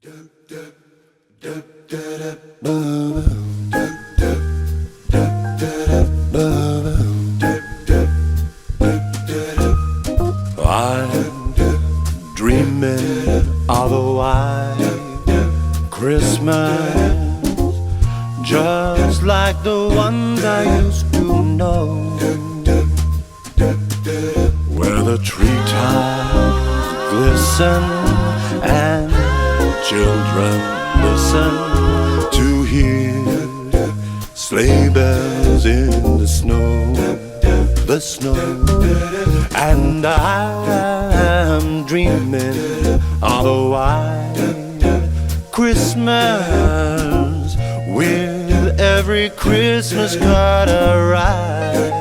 I'm dreaming of a white Christmas, just like the ones I used to know, where the treetops glisten and children listen to hear sleigh bells in the snow, the snow. And I'm dreaming of a white Christmas, with every Christmas card I write.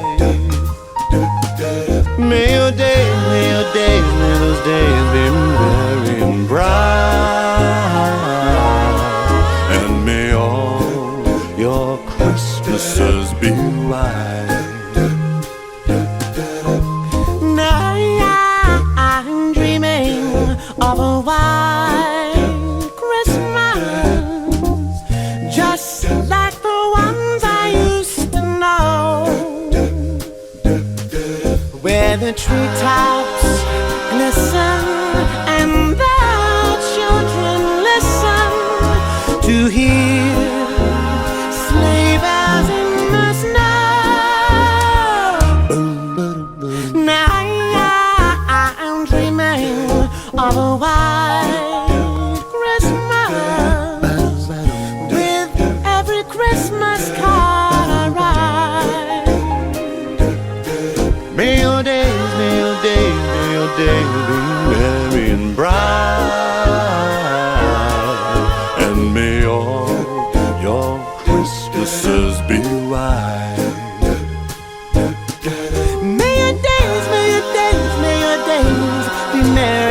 May your days, may your days, may those days be merry and bright, and may all your Christmases be white. Of a white Christmas, just like the ones I used to know, where the treetops glisten and the children listen to hear sleigh bells in the snow. Now I'm dreaming of a white Christmas, with every Christmas card I write. May your days, may your days, may your days be merry and bright, and may all your Christmases be white. May your days, may your days, may your days be merry